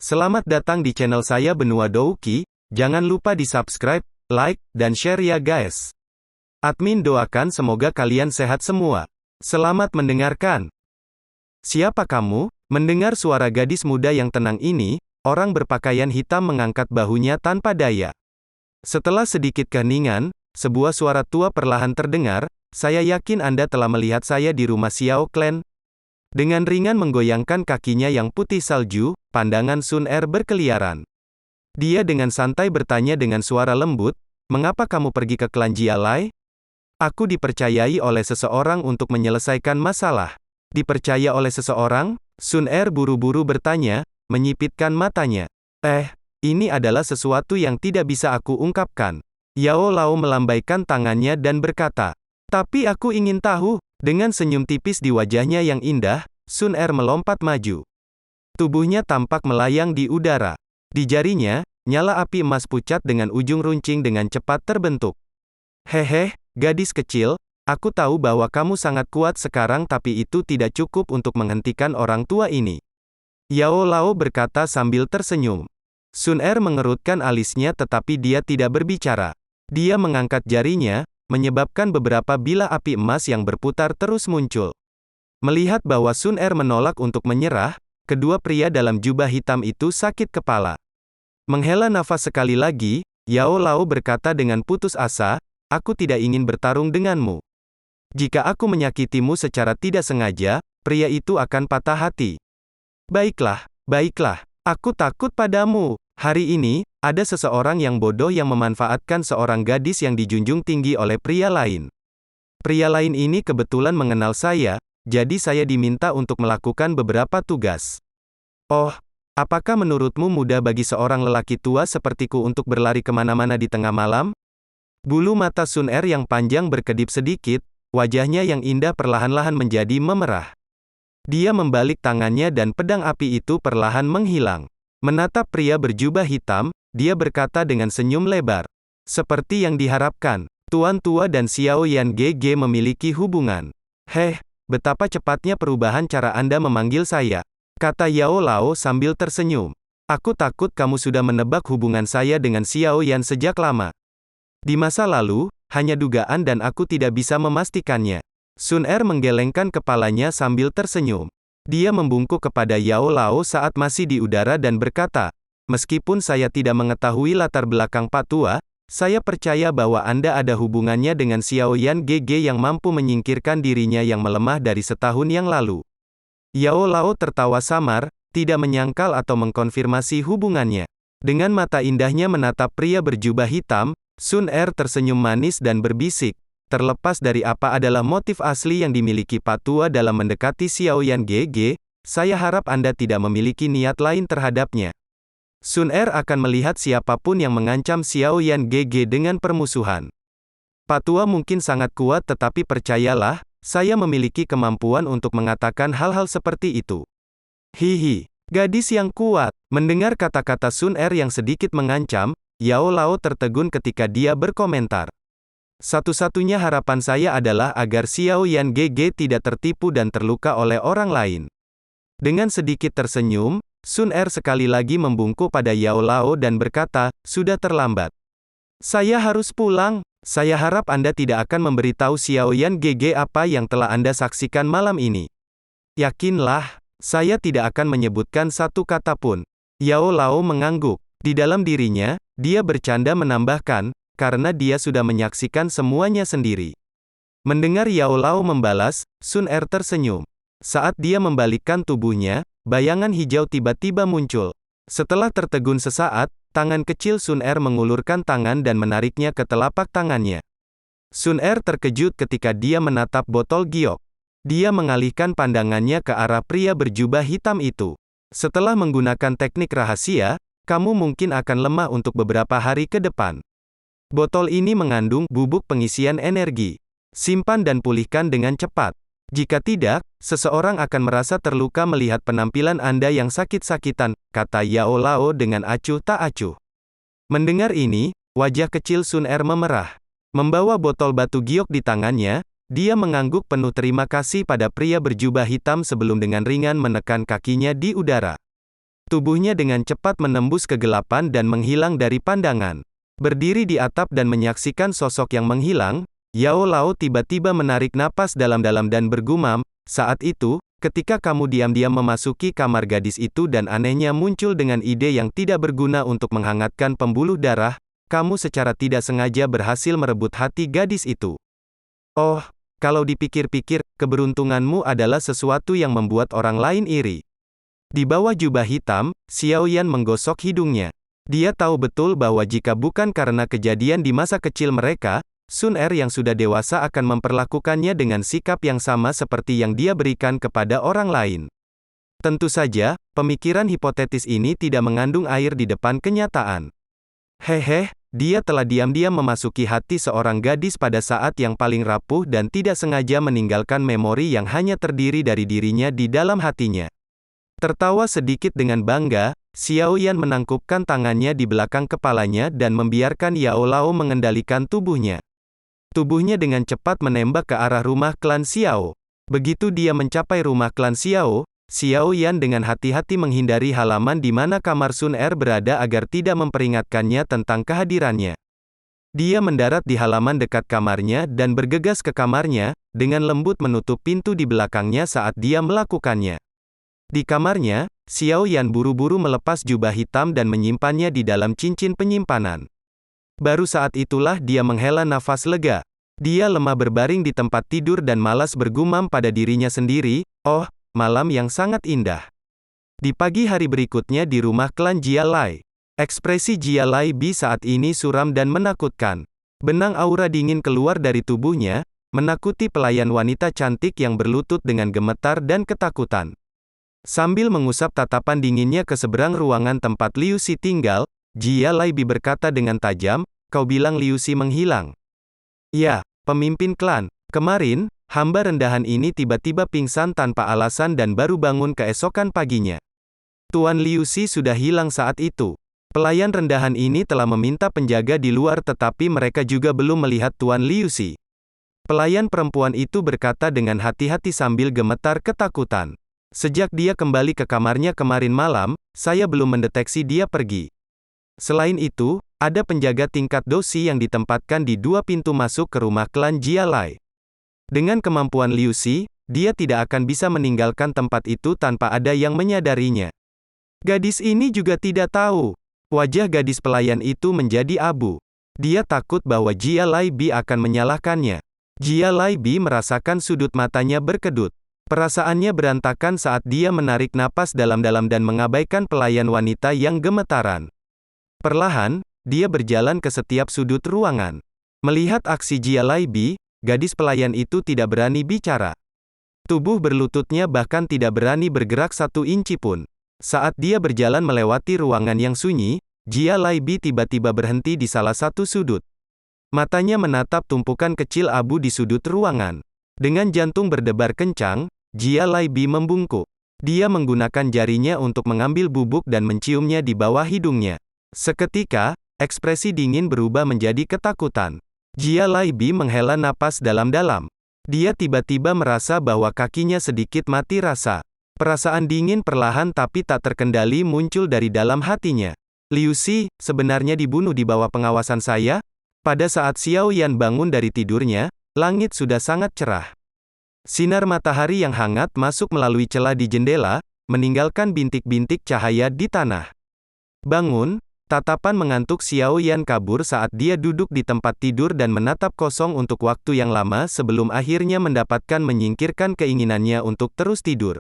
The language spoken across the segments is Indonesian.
Selamat datang di channel saya Benua Douki, jangan lupa di subscribe, like, dan share ya guys. Admin doakan semoga kalian sehat semua. Selamat mendengarkan. Siapa kamu? Mendengar suara gadis muda yang tenang ini, orang berpakaian hitam mengangkat bahunya tanpa daya. Setelah sedikit keheningan, sebuah suara tua perlahan terdengar, saya yakin Anda telah melihat saya di rumah Xiao Clan. Dengan ringan menggoyangkan kakinya yang putih salju, pandangan Sun Er berkeliaran. Dia dengan santai bertanya dengan suara lembut, "Mengapa kamu pergi ke klan Jialai?" "Aku dipercayai oleh seseorang untuk menyelesaikan masalah." "Dipercaya oleh seseorang?" Sun Er buru-buru bertanya, menyipitkan matanya. Ini adalah sesuatu yang tidak bisa aku ungkapkan." Yao Lao melambaikan tangannya dan berkata, "Tapi aku ingin tahu." Dengan senyum tipis di wajahnya yang indah, Sun Er melompat maju. Tubuhnya tampak melayang di udara. Di jarinya, nyala api emas pucat dengan ujung runcing dengan cepat terbentuk. "Hehe, gadis kecil, aku tahu bahwa kamu sangat kuat sekarang tapi itu tidak cukup untuk menghentikan orang tua ini." Yao Lao berkata sambil tersenyum. Sun Er mengerutkan alisnya tetapi dia tidak berbicara. Dia mengangkat jarinya, menyebabkan beberapa bilah api emas yang berputar terus muncul. Melihat bahwa Sun Er menolak untuk menyerah, kedua pria dalam jubah hitam itu sakit kepala. Menghela nafas sekali lagi, Yao Lao berkata dengan putus asa, "Aku tidak ingin bertarung denganmu. Jika aku menyakitimu secara tidak sengaja, pria itu akan patah hati." Baiklah, aku takut padamu. Hari ini, ada seseorang yang bodoh yang memanfaatkan seorang gadis yang dijunjung tinggi oleh pria lain. Pria lain ini kebetulan mengenal saya, jadi saya diminta untuk melakukan beberapa tugas. "Oh, apakah menurutmu mudah bagi seorang lelaki tua sepertiku untuk berlari kemana-mana di tengah malam?" Bulu mata Sun Er yang panjang berkedip sedikit, wajahnya yang indah perlahan-lahan menjadi memerah. Dia membalik tangannya dan pedang api itu perlahan menghilang. Menatap pria berjubah hitam, dia berkata dengan senyum lebar. "Seperti yang diharapkan, Tuan Tua dan Xiao Yan GG memiliki hubungan." Betapa cepatnya perubahan cara Anda memanggil saya," kata Yao Lao sambil tersenyum. "Aku takut kamu sudah menebak hubungan saya dengan Xiao Yan sejak lama. Di masa lalu, hanya dugaan dan aku tidak bisa memastikannya." Sun Er menggelengkan kepalanya sambil tersenyum. Dia membungkuk kepada Yao Lao saat masih di udara dan berkata, "Meskipun saya tidak mengetahui latar belakang Pak Tua, saya percaya bahwa Anda ada hubungannya dengan Xiao Yan GG yang mampu menyingkirkan dirinya yang melemah dari setahun yang lalu." Yao Lao tertawa samar, tidak menyangkal atau mengkonfirmasi hubungannya. Dengan mata indahnya menatap pria berjubah hitam, Sun Er tersenyum manis dan berbisik, "Terlepas dari apa adalah motif asli yang dimiliki Pak Tua dalam mendekati Xiao Yan GG, saya harap Anda tidak memiliki niat lain terhadapnya." Sun Er akan melihat siapapun yang mengancam Xiao Yan GG dengan permusuhan. "Pak Tua mungkin sangat kuat tetapi percayalah, saya memiliki kemampuan untuk mengatakan hal-hal seperti itu." "Hihi, gadis yang kuat." Mendengar kata-kata Sun Er yang sedikit mengancam, Yao Lao tertegun ketika dia berkomentar. "Satu-satunya harapan saya adalah agar Xiao Yan GG tidak tertipu dan terluka oleh orang lain." Dengan sedikit tersenyum, Sun Er sekali lagi membungkuk pada Yao Lao dan berkata, "Sudah terlambat. Saya harus pulang. Saya harap Anda tidak akan memberitahu Xiao Yan GG apa yang telah Anda saksikan malam ini." "Yakinlah, saya tidak akan menyebutkan satu kata pun." Yao Lao mengangguk. Di dalam dirinya, dia bercanda menambahkan, karena dia sudah menyaksikan semuanya sendiri. Mendengar Yao Lao membalas, Sun Er tersenyum. Saat dia membalikkan tubuhnya, bayangan hijau tiba-tiba muncul. Setelah tertegun sesaat, tangan kecil Sun Er mengulurkan tangan dan menariknya ke telapak tangannya. Sun Er terkejut ketika dia menatap botol giok. Dia mengalihkan pandangannya ke arah pria berjubah hitam itu. "Setelah menggunakan teknik rahasia, kamu mungkin akan lemah untuk beberapa hari ke depan. Botol ini mengandung bubuk pengisian energi. Simpan dan pulihkan dengan cepat. Jika tidak, seseorang akan merasa terluka melihat penampilan Anda yang sakit-sakitan," kata Yao Lao dengan acuh tak acuh. Mendengar ini, wajah kecil Sun Er memerah. Membawa botol batu giok di tangannya, dia mengangguk penuh terima kasih pada pria berjubah hitam sebelum dengan ringan menekan kakinya di udara. Tubuhnya dengan cepat menembus kegelapan dan menghilang dari pandangan. Berdiri di atap dan menyaksikan sosok yang menghilang, Yao Lao tiba-tiba menarik napas dalam-dalam dan bergumam, "Saat itu, ketika kamu diam-diam memasuki kamar gadis itu dan anehnya muncul dengan ide yang tidak berguna untuk menghangatkan pembuluh darah, kamu secara tidak sengaja berhasil merebut hati gadis itu. Oh, kalau dipikir-pikir, keberuntunganmu adalah sesuatu yang membuat orang lain iri." Di bawah jubah hitam, Xiao Yan menggosok hidungnya. Dia tahu betul bahwa jika bukan karena kejadian di masa kecil mereka, Sun Er yang sudah dewasa akan memperlakukannya dengan sikap yang sama seperti yang dia berikan kepada orang lain. Tentu saja, pemikiran hipotetis ini tidak mengandung air di depan kenyataan. Hehe, dia telah diam-diam memasuki hati seorang gadis pada saat yang paling rapuh dan tidak sengaja meninggalkan memori yang hanya terdiri dari dirinya di dalam hatinya. Tertawa sedikit dengan bangga, Xiao Yan menangkupkan tangannya di belakang kepalanya dan membiarkan Yao Lao mengendalikan tubuhnya. Tubuhnya dengan cepat menembak ke arah rumah klan Xiao. Begitu dia mencapai rumah klan Xiao, Xiao Yan dengan hati-hati menghindari halaman di mana kamar Sun Er berada agar tidak memperingatkannya tentang kehadirannya. Dia mendarat di halaman dekat kamarnya dan bergegas ke kamarnya, dengan lembut menutup pintu di belakangnya saat dia melakukannya. Di kamarnya, Xiao Yan buru-buru melepas jubah hitam dan menyimpannya di dalam cincin penyimpanan. Baru saat itulah dia menghela nafas lega. Dia lemah berbaring di tempat tidur dan malas bergumam pada dirinya sendiri, "Oh, malam yang sangat indah." Di pagi hari berikutnya di rumah klan Jia Lai. Ekspresi Jia Lai Bi saat ini suram dan menakutkan. Benang aura dingin keluar dari tubuhnya, menakuti pelayan wanita cantik yang berlutut dengan gemetar dan ketakutan. Sambil mengusap tatapan dinginnya ke seberang ruangan tempat Liu Si tinggal, Jia Lai Bi berkata dengan tajam, "Kau bilang Liu Si menghilang?" "Ya, pemimpin klan. Kemarin, hamba rendahan ini tiba-tiba pingsan tanpa alasan dan baru bangun keesokan paginya. Tuan Liu Si sudah hilang saat itu. Pelayan rendahan ini telah meminta penjaga di luar tetapi mereka juga belum melihat Tuan Liu Si." Pelayan perempuan itu berkata dengan hati-hati sambil gemetar ketakutan. "Sejak dia kembali ke kamarnya kemarin malam, saya belum mendeteksi dia pergi. Selain itu, ada penjaga tingkat dosi yang ditempatkan di dua pintu masuk ke rumah klan Jia Lai. Dengan kemampuan Liu Si, dia tidak akan bisa meninggalkan tempat itu tanpa ada yang menyadarinya." Gadis ini juga tidak tahu. Wajah gadis pelayan itu menjadi abu. Dia takut bahwa Jia Lai Bi akan menyalahkannya. Jia Lai Bi merasakan sudut matanya berkedut. Perasaannya berantakan saat dia menarik napas dalam-dalam dan mengabaikan pelayan wanita yang gemetaran. Perlahan, dia berjalan ke setiap sudut ruangan. Melihat aksi Jia Lai Bi, gadis pelayan itu tidak berani bicara. Tubuh berlututnya bahkan tidak berani bergerak 1 inci pun. Saat dia berjalan melewati ruangan yang sunyi, Jia Lai Bi tiba-tiba berhenti di salah satu sudut. Matanya menatap tumpukan kecil abu di sudut ruangan. Dengan jantung berdebar kencang, Jia Lai Bi membungkuk. Dia menggunakan jarinya untuk mengambil bubuk dan menciumnya di bawah hidungnya. Seketika, ekspresi dingin berubah menjadi ketakutan. Jia Lai Bi menghela napas dalam-dalam. Dia tiba-tiba merasa bahwa kakinya sedikit mati rasa. Perasaan dingin perlahan tapi tak terkendali muncul dari dalam hatinya. "Liu Si, sebenarnya dibunuh di bawah pengawasan saya?" Pada saat Xiao Yan bangun dari tidurnya, langit sudah sangat cerah. Sinar matahari yang hangat masuk melalui celah di jendela, meninggalkan bintik-bintik cahaya di tanah. Bangun, tatapan mengantuk Xiao Yan kabur saat dia duduk di tempat tidur dan menatap kosong untuk waktu yang lama sebelum akhirnya mendapatkan menyingkirkan keinginannya untuk terus tidur.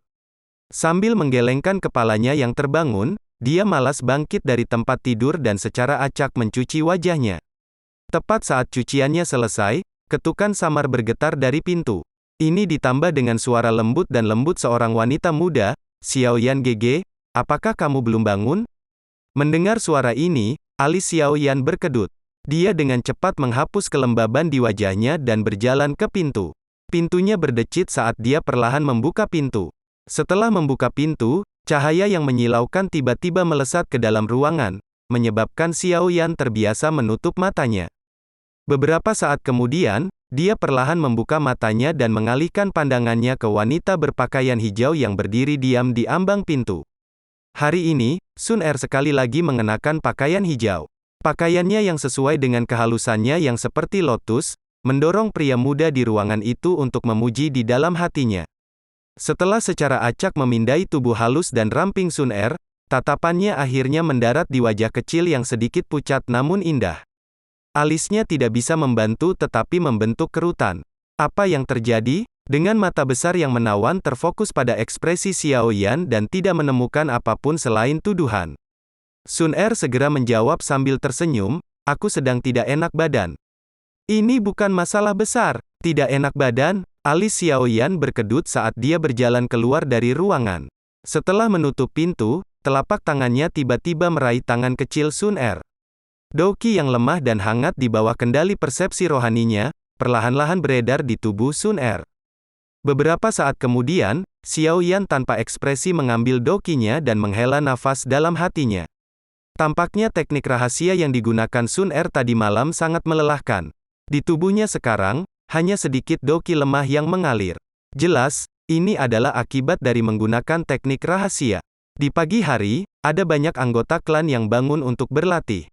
Sambil menggelengkan kepalanya yang terbangun, dia malas bangkit dari tempat tidur dan secara acak mencuci wajahnya. Tepat saat cuciannya selesai, ketukan samar bergetar dari pintu. Ini ditambah dengan suara lembut dan lembut seorang wanita muda, "Xiao Yan Gege, apakah kamu belum bangun?" Mendengar suara ini, alis Xiao Yan berkedut. Dia dengan cepat menghapus kelembaban di wajahnya dan berjalan ke pintu. Pintunya berdecit saat dia perlahan membuka pintu. Setelah membuka pintu, cahaya yang menyilaukan tiba-tiba melesat ke dalam ruangan, menyebabkan Xiao Yan terbiasa menutup matanya. Beberapa saat kemudian, dia perlahan membuka matanya dan mengalihkan pandangannya ke wanita berpakaian hijau yang berdiri diam di ambang pintu. Hari ini, Sun Er sekali lagi mengenakan pakaian hijau. Pakaiannya yang sesuai dengan kehalusannya yang seperti lotus, mendorong pria muda di ruangan itu untuk memuji di dalam hatinya. Setelah secara acak memindai tubuh halus dan ramping Sun Er, tatapannya akhirnya mendarat di wajah kecil yang sedikit pucat namun indah. Alisnya tidak bisa membantu tetapi membentuk kerutan. Apa yang terjadi? Dengan mata besar yang menawan terfokus pada ekspresi Xiao Yan dan tidak menemukan apapun selain tuduhan. Sun Er segera menjawab sambil tersenyum, "Aku sedang tidak enak badan." "Ini bukan masalah besar." "Tidak enak badan?" Alis Xiao Yan berkedut saat dia berjalan keluar dari ruangan. Setelah menutup pintu, telapak tangannya tiba-tiba meraih tangan kecil Sun Er. Douqi yang lemah dan hangat di bawah kendali persepsi rohaninya, perlahan-lahan beredar di tubuh Sun Er. Beberapa saat kemudian, Xiao Yan tanpa ekspresi mengambil douqinya dan menghela nafas dalam hatinya. Tampaknya teknik rahasia yang digunakan Sun Er tadi malam sangat melelahkan. Di tubuhnya sekarang, hanya sedikit douqi lemah yang mengalir. Jelas, ini adalah akibat dari menggunakan teknik rahasia. Di pagi hari, ada banyak anggota klan yang bangun untuk berlatih.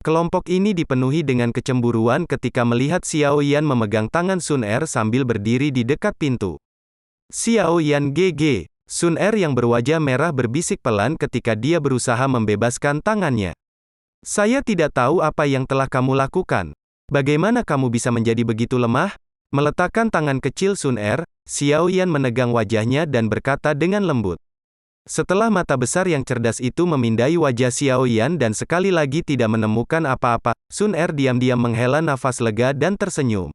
Kelompok ini dipenuhi dengan kecemburuan ketika melihat Xiao Yan memegang tangan Sun Er sambil berdiri di dekat pintu. "Xiao Yan GG." Sun Er yang berwajah merah berbisik pelan ketika dia berusaha membebaskan tangannya. "Saya tidak tahu apa yang telah kamu lakukan. Bagaimana kamu bisa menjadi begitu lemah?" Meletakkan tangan kecil Sun Er, Xiao Yan menegang wajahnya dan berkata dengan lembut. Setelah mata besar yang cerdas itu memindai wajah Xiao Yan dan sekali lagi tidak menemukan apa-apa, Sun Er diam-diam menghela nafas lega dan tersenyum.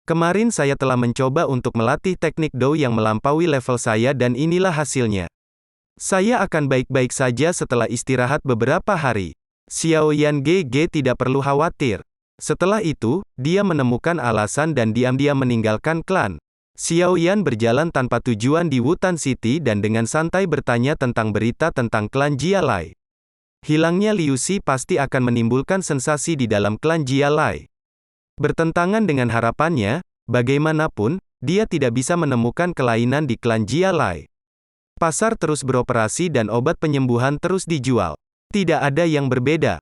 "Kemarin saya telah mencoba untuk melatih teknik Dou yang melampaui level saya dan inilah hasilnya. Saya akan baik-baik saja setelah istirahat beberapa hari. Xiao Yan GG tidak perlu khawatir." Setelah itu, dia menemukan alasan dan diam-diam meninggalkan klan. Xiao Yan berjalan tanpa tujuan di Wutan City dan dengan santai bertanya tentang berita tentang klan Jia Lai. Hilangnya Liu Xi pasti akan menimbulkan sensasi di dalam klan Jia Lai. Bertentangan dengan harapannya, bagaimanapun, dia tidak bisa menemukan kelainan di klan Jia Lai. Pasar terus beroperasi dan obat penyembuhan terus dijual. Tidak ada yang berbeda.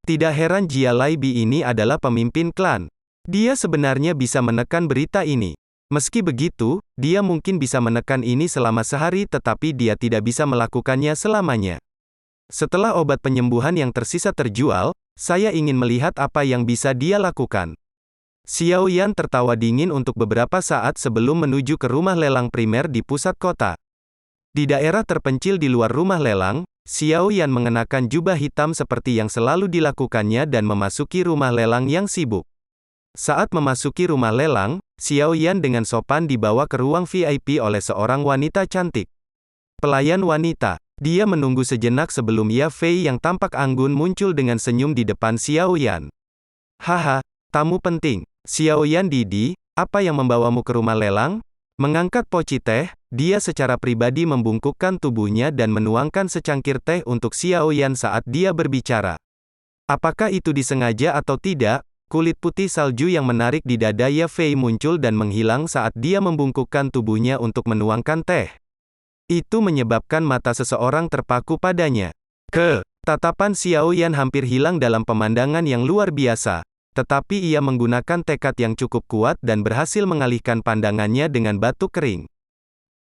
Tidak heran Jia Lai Bi ini adalah pemimpin klan. Dia sebenarnya bisa menekan berita ini. Meski begitu, dia mungkin bisa menekan ini selama sehari tetapi dia tidak bisa melakukannya selamanya. Setelah obat penyembuhan yang tersisa terjual, saya ingin melihat apa yang bisa dia lakukan. Xiao Yan tertawa dingin untuk beberapa saat sebelum menuju ke rumah lelang primer di pusat kota. Di daerah terpencil di luar rumah lelang, Xiao Yan mengenakan jubah hitam seperti yang selalu dilakukannya dan memasuki rumah lelang yang sibuk. Saat memasuki rumah lelang, Xiao Yan dengan sopan dibawa ke ruang VIP oleh seorang wanita cantik. Pelayan wanita. Dia menunggu sejenak sebelum Ya Fei yang tampak anggun muncul dengan senyum di depan Xiao Yan. "Haha, tamu penting. Xiao Yan Didi, apa yang membawamu ke rumah lelang?" Mengangkat poci teh, dia secara pribadi membungkukkan tubuhnya dan menuangkan secangkir teh untuk Xiao Yan saat dia berbicara. Apakah itu disengaja atau tidak? Kulit putih salju yang menarik di dada Ya Fei muncul dan menghilang saat dia membungkukkan tubuhnya untuk menuangkan teh. Itu menyebabkan mata seseorang terpaku padanya. Tatapan Xiao Yan hampir hilang dalam pemandangan yang luar biasa, tetapi ia menggunakan tekad yang cukup kuat dan berhasil mengalihkan pandangannya dengan batu kering.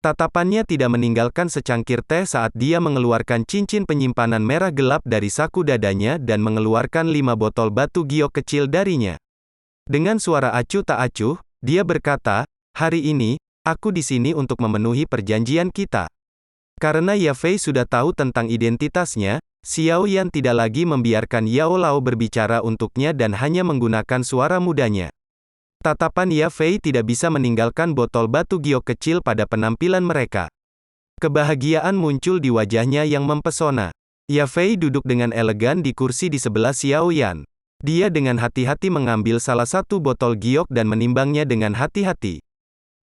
Tatapannya tidak meninggalkan secangkir teh saat dia mengeluarkan cincin penyimpanan merah gelap dari saku dadanya dan mengeluarkan 5 botol batu giok kecil darinya. Dengan suara acuh tak acuh, dia berkata, "Hari ini, aku di sini untuk memenuhi perjanjian kita." Karena Ya Fei sudah tahu tentang identitasnya, Xiao Yan tidak lagi membiarkan Yao Lao berbicara untuknya dan hanya menggunakan suara mudanya. Tatapan Ya Fei tidak bisa meninggalkan botol batu giok kecil pada penampilan mereka. Kebahagiaan muncul di wajahnya yang mempesona. Ya Fei duduk dengan elegan di kursi di sebelah Xiao Yan. Dia dengan hati-hati mengambil salah satu botol giok dan menimbangnya dengan hati-hati.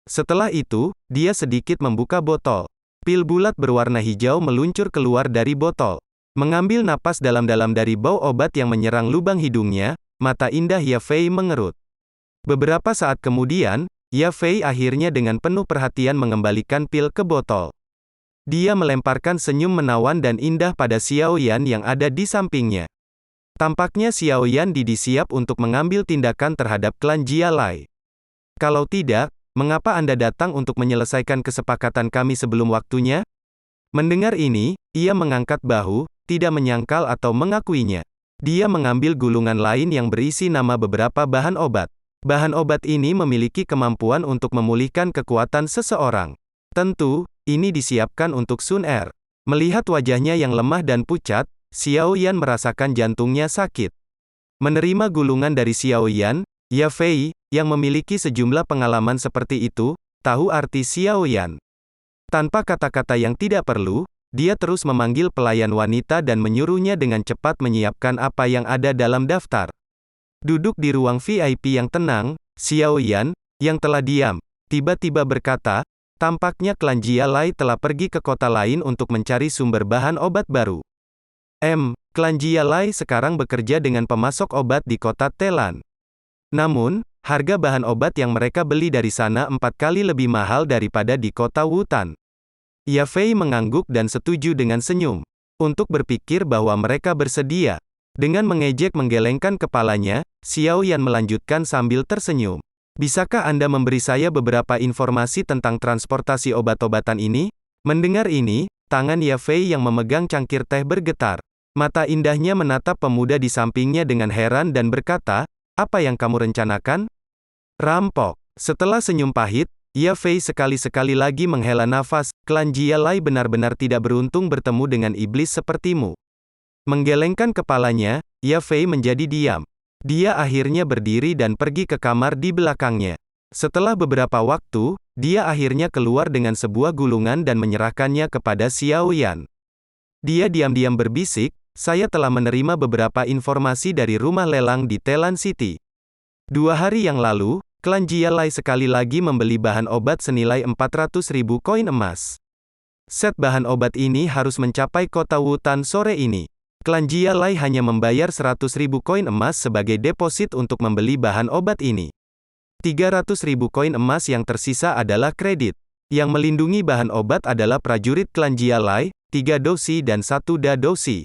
Setelah itu, dia sedikit membuka botol. Pil bulat berwarna hijau meluncur keluar dari botol. Mengambil napas dalam-dalam dari bau obat yang menyerang lubang hidungnya, mata indah Ya Fei mengerut. Beberapa saat kemudian, Ya Fei akhirnya dengan penuh perhatian mengembalikan pil ke botol. Dia melemparkan senyum menawan dan indah pada Xiao Yan yang ada di sampingnya. Tampaknya Xiao Yan siap untuk mengambil tindakan terhadap klan Jia Lai. Kalau tidak, mengapa Anda datang untuk menyelesaikan kesepakatan kami sebelum waktunya? Mendengar ini, ia mengangkat bahu, tidak menyangkal atau mengakuinya. Dia mengambil gulungan lain yang berisi nama beberapa bahan obat. Bahan obat ini memiliki kemampuan untuk memulihkan kekuatan seseorang. Tentu, ini disiapkan untuk Sun Er. Melihat wajahnya yang lemah dan pucat, Xiao Yan merasakan jantungnya sakit. Menerima gulungan dari Xiao Yan, Ya Fei, yang memiliki sejumlah pengalaman seperti itu, tahu arti Xiao Yan. Tanpa kata-kata yang tidak perlu, dia terus memanggil pelayan wanita dan menyuruhnya dengan cepat menyiapkan apa yang ada dalam daftar. Duduk di ruang VIP yang tenang, Xiao Yan, yang telah diam, tiba-tiba berkata, tampaknya klan Jia Lai telah pergi ke kota lain untuk mencari sumber bahan obat baru. Klan Jia Lai sekarang bekerja dengan pemasok obat di kota Telan. Namun, harga bahan obat yang mereka beli dari sana 4 kali lebih mahal daripada di kota Wutan. Ya Fei mengangguk dan setuju dengan senyum. Untuk berpikir bahwa mereka bersedia. Dengan mengejek menggelengkan kepalanya, Xiao Yan melanjutkan sambil tersenyum. Bisakah Anda memberi saya beberapa informasi tentang transportasi obat-obatan ini? Mendengar ini, tangan Ya Fei yang memegang cangkir teh bergetar. Mata indahnya menatap pemuda di sampingnya dengan heran dan berkata, apa yang kamu rencanakan? Rampok. Setelah senyum pahit, Ya Fei sekali-sekali lagi menghela nafas, klan Jia Lai benar-benar tidak beruntung bertemu dengan iblis sepertimu. Menggelengkan kepalanya, Ya Fei menjadi diam. Dia akhirnya berdiri dan pergi ke kamar di belakangnya. Setelah beberapa waktu, dia akhirnya keluar dengan sebuah gulungan dan menyerahkannya kepada Xiao Yan. Dia diam-diam berbisik, saya telah menerima beberapa informasi dari rumah lelang di Telan City. 2 hari yang lalu, klan Jia Lai sekali lagi membeli bahan obat senilai 400.000 koin emas. Set bahan obat ini harus mencapai kota Wutan sore ini. Klan Jia Lai hanya membayar 100.000 koin emas sebagai deposit untuk membeli bahan obat ini. 300.000 koin emas yang tersisa adalah kredit. Yang melindungi bahan obat adalah prajurit klan Jia Lai, 3 dosi dan 1 da dosi.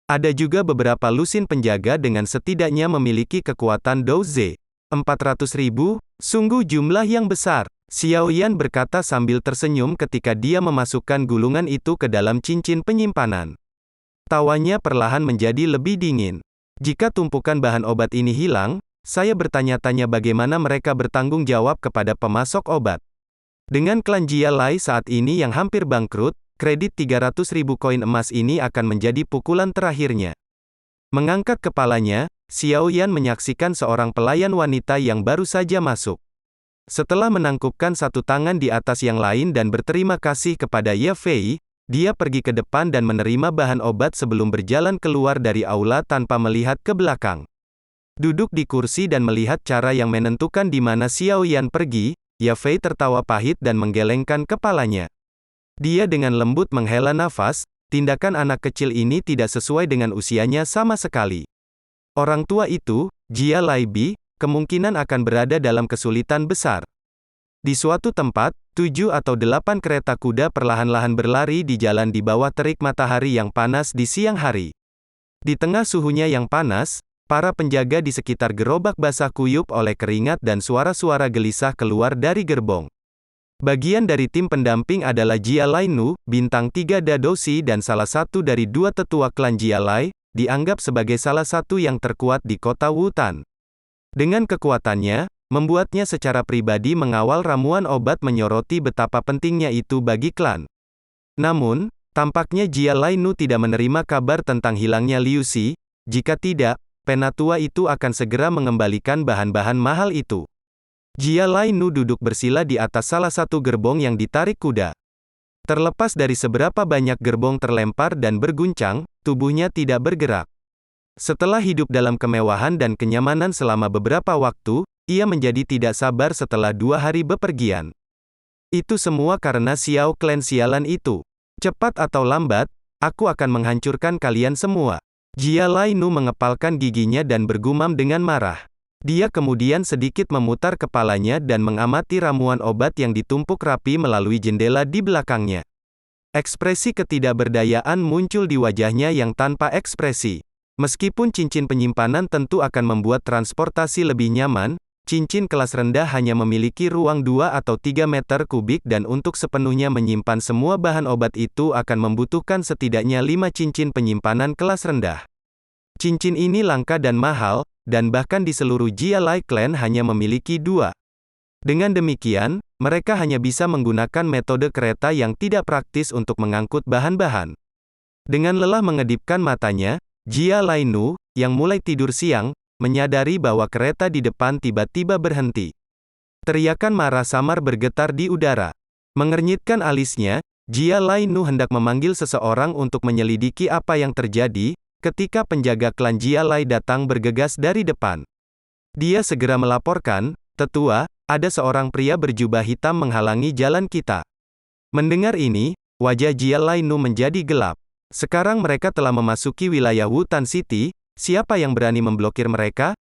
Ada juga beberapa lusin penjaga dengan setidaknya memiliki kekuatan doze. 400.000, sungguh jumlah yang besar. Xiao Yan berkata sambil tersenyum ketika dia memasukkan gulungan itu ke dalam cincin penyimpanan. Tawanya perlahan menjadi lebih dingin. Jika tumpukan bahan obat ini hilang, saya bertanya-tanya bagaimana mereka bertanggung jawab kepada pemasok obat. Dengan klan Jia Lai saat ini yang hampir bangkrut, kredit 300.000 koin emas ini akan menjadi pukulan terakhirnya. Mengangkat kepalanya, Xiao Yan menyaksikan seorang pelayan wanita yang baru saja masuk. Setelah menangkupkan satu tangan di atas yang lain dan berterima kasih kepada Ya Fei, dia pergi ke depan dan menerima bahan obat sebelum berjalan keluar dari aula tanpa melihat ke belakang. Duduk di kursi dan melihat cara yang menentukan di mana Xiao Yan pergi, Ya Fei tertawa pahit dan menggelengkan kepalanya. Dia dengan lembut menghela nafas, tindakan anak kecil ini tidak sesuai dengan usianya sama sekali. Orang tua itu, Jia Lai Bi, kemungkinan akan berada dalam kesulitan besar. Di suatu tempat, 7 atau 8 kereta kuda perlahan-lahan berlari di jalan di bawah terik matahari yang panas di siang hari. Di tengah suhunya yang panas, para penjaga di sekitar gerobak basah kuyup oleh keringat dan suara-suara gelisah keluar dari gerbong. Bagian dari tim pendamping adalah Jia Lai Nu, bintang 3 Dadosi dan salah satu dari 2 tetua klan Jia Lai, dianggap sebagai salah satu yang terkuat di kota Wutan. Dengan kekuatannya, membuatnya secara pribadi mengawal ramuan obat menyoroti betapa pentingnya itu bagi klan. Namun, tampaknya Jia Lai Nu tidak menerima kabar tentang hilangnya Liu Xi, jika tidak, penatua itu akan segera mengembalikan bahan-bahan mahal itu. Jia Lai Nu duduk bersila di atas salah satu gerbong yang ditarik kuda. Terlepas dari seberapa banyak gerbong terlempar dan berguncang, tubuhnya tidak bergerak. Setelah hidup dalam kemewahan dan kenyamanan selama beberapa waktu, ia menjadi tidak sabar setelah 2 hari bepergian. Itu semua karena Xiao Klan sialan itu. Cepat atau lambat, aku akan menghancurkan kalian semua. Jia Lai Nu mengepalkan giginya dan bergumam dengan marah. Dia kemudian sedikit memutar kepalanya dan mengamati ramuan obat yang ditumpuk rapi melalui jendela di belakangnya. Ekspresi ketidakberdayaan muncul di wajahnya yang tanpa ekspresi. Meskipun cincin penyimpanan tentu akan membuat transportasi lebih nyaman, cincin kelas rendah hanya memiliki ruang 2 atau 3 meter kubik dan untuk sepenuhnya menyimpan semua bahan obat itu akan membutuhkan setidaknya 5 cincin penyimpanan kelas rendah. Cincin ini langka dan mahal, dan bahkan di seluruh Jia Lai Clan hanya memiliki 2. Dengan demikian, mereka hanya bisa menggunakan metode kereta yang tidak praktis untuk mengangkut bahan-bahan. Dengan lelah mengedipkan matanya, Jia Lai Nu, yang mulai tidur siang, menyadari bahwa kereta di depan tiba-tiba berhenti. Teriakan marah samar bergetar di udara. Mengernyitkan alisnya, Jia Lai Nu hendak memanggil seseorang untuk menyelidiki apa yang terjadi, ketika penjaga klan Jia Lai datang bergegas dari depan. Dia segera melaporkan, "Tetua, ada seorang pria berjubah hitam menghalangi jalan kita." Mendengar ini, wajah Jia Lai Nu menjadi gelap. Sekarang mereka telah memasuki wilayah Wutan City, siapa yang berani memblokir mereka?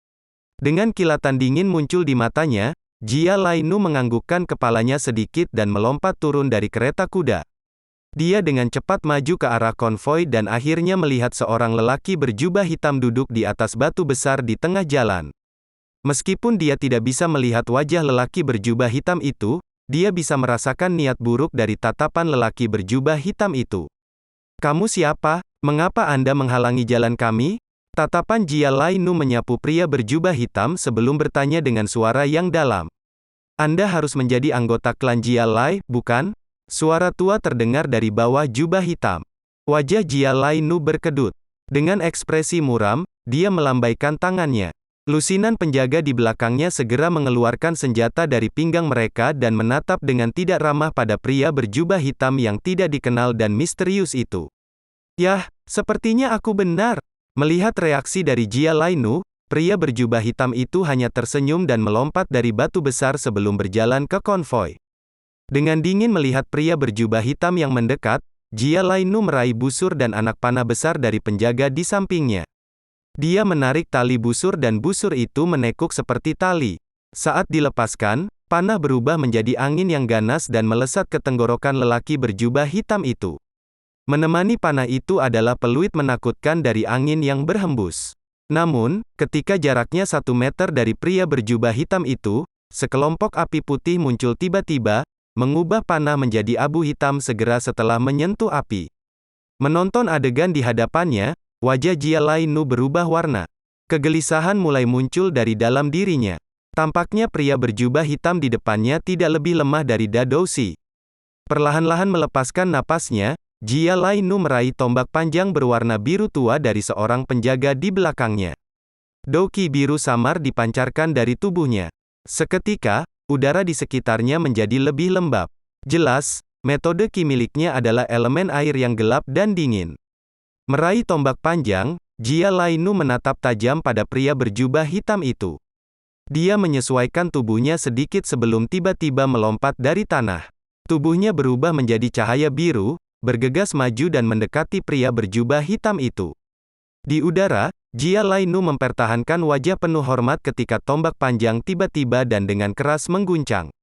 Dengan kilatan dingin muncul di matanya, Jia Lai Nu menganggukkan kepalanya sedikit dan melompat turun dari kereta kuda. Dia dengan cepat maju ke arah konvoi dan akhirnya melihat seorang lelaki berjubah hitam duduk di atas batu besar di tengah jalan. Meskipun dia tidak bisa melihat wajah lelaki berjubah hitam itu, dia bisa merasakan niat buruk dari tatapan lelaki berjubah hitam itu. "Kamu siapa? Mengapa Anda menghalangi jalan kami?" Tatapan Jia Lai Nu menyapu pria berjubah hitam sebelum bertanya dengan suara yang dalam. "Anda harus menjadi anggota klan Jia Lai, bukan?" Suara tua terdengar dari bawah jubah hitam. Wajah Jia Lai Nu berkedut. Dengan ekspresi muram, dia melambaikan tangannya. Lusinan penjaga di belakangnya segera mengeluarkan senjata dari pinggang mereka dan menatap dengan tidak ramah pada pria berjubah hitam yang tidak dikenal dan misterius itu. "Yah, sepertinya aku benar." Melihat reaksi dari Jia Lai Nu, pria berjubah hitam itu hanya tersenyum dan melompat dari batu besar sebelum berjalan ke konvoi. Dengan dingin melihat pria berjubah hitam yang mendekat, Jia Lai Nu meraih busur dan anak panah besar dari penjaga di sampingnya. Dia menarik tali busur dan busur itu menekuk seperti tali. Saat dilepaskan, panah berubah menjadi angin yang ganas dan melesat ke tenggorokan lelaki berjubah hitam itu. Menemani panah itu adalah peluit menakutkan dari angin yang berhembus. Namun, ketika jaraknya 1 meter dari pria berjubah hitam itu, sekelompok api putih muncul tiba-tiba, mengubah panah menjadi abu hitam segera setelah menyentuh api. Menonton adegan di hadapannya, wajah Jia Lai Nu berubah warna. Kegelisahan mulai muncul dari dalam dirinya. Tampaknya pria berjubah hitam di depannya tidak lebih lemah dari Dadousi. Perlahan-lahan melepaskan napasnya, Jia Lai Nu meraih tombak panjang berwarna biru tua dari seorang penjaga di belakangnya. Douki biru samar dipancarkan dari tubuhnya. Seketika, udara di sekitarnya menjadi lebih lembab. Jelas, metode ki miliknya adalah elemen air yang gelap dan dingin. Meraih tombak panjang, Jia Lai Nu menatap tajam pada pria berjubah hitam itu. Dia menyesuaikan tubuhnya sedikit sebelum tiba-tiba melompat dari tanah. Tubuhnya berubah menjadi cahaya biru, bergegas maju dan mendekati pria berjubah hitam itu. Di udara, Jia Lai Nu mempertahankan wajah penuh hormat ketika tombak panjang tiba-tiba dan dengan keras mengguncang.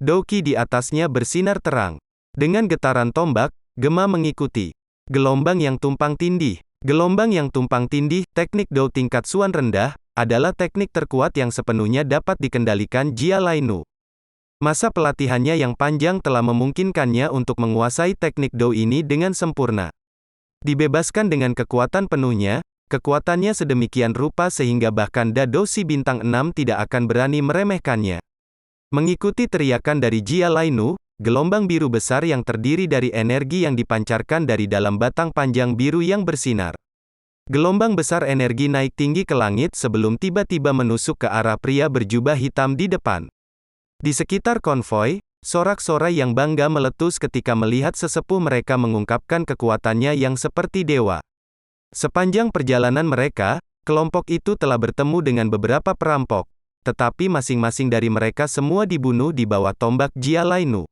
Douki di atasnya bersinar terang. Dengan getaran tombak, gema mengikuti. Gelombang yang tumpang tindih. Gelombang yang tumpang tindih, teknik Dou tingkat Suan rendah, adalah teknik terkuat yang sepenuhnya dapat dikendalikan Jia Lai Nu. Masa pelatihannya yang panjang telah memungkinkannya untuk menguasai teknik Dou ini dengan sempurna. Dibebaskan dengan kekuatan penuhnya, kekuatannya sedemikian rupa sehingga bahkan Dadousi bintang 6 tidak akan berani meremehkannya. Mengikuti teriakan dari Jia Lai Nu, gelombang biru besar yang terdiri dari energi yang dipancarkan dari dalam batang panjang biru yang bersinar. Gelombang besar energi naik tinggi ke langit sebelum tiba-tiba menusuk ke arah pria berjubah hitam di depan. Di sekitar konvoi, sorak-sorai yang bangga meletus ketika melihat sesepuh mereka mengungkapkan kekuatannya yang seperti dewa. Sepanjang perjalanan mereka, kelompok itu telah bertemu dengan beberapa perampok, tetapi masing-masing dari mereka semua dibunuh di bawah tombak Jia Lai Nu.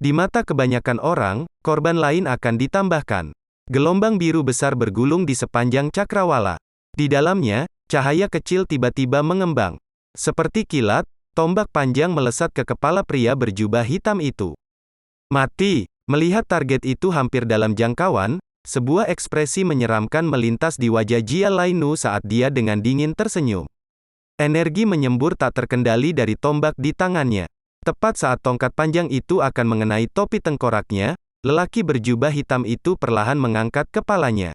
Di mata kebanyakan orang, korban lain akan ditambahkan. Gelombang biru besar bergulung di sepanjang cakrawala. Di dalamnya, cahaya kecil tiba-tiba mengembang. Seperti kilat, tombak panjang melesat ke kepala pria berjubah hitam itu. "Mati!" Melihat target itu hampir dalam jangkauan, sebuah ekspresi menyeramkan melintas di wajah Jia Lainu saat dia dengan dingin tersenyum. Energi menyembur tak terkendali dari tombak di tangannya. Tepat saat tongkat panjang itu akan mengenai topi tengkoraknya, lelaki berjubah hitam itu perlahan mengangkat kepalanya.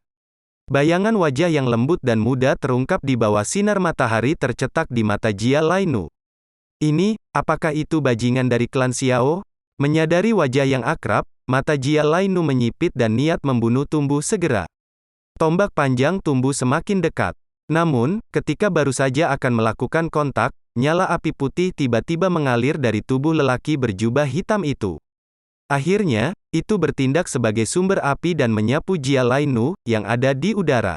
Bayangan wajah yang lembut dan muda terungkap di bawah sinar matahari tercetak di mata Jia Lainu. Ini, apakah itu bajingan dari klan Xiao? Menyadari wajah yang akrab, mata Jia Lainu menyipit dan niat membunuh tumbuh segera. Tombak panjang tumbuh semakin dekat. Namun, ketika baru saja akan melakukan kontak, nyala api putih tiba-tiba mengalir dari tubuh lelaki berjubah hitam itu. Akhirnya, itu bertindak sebagai sumber api dan menyapu Jia Lainu, yang ada di udara.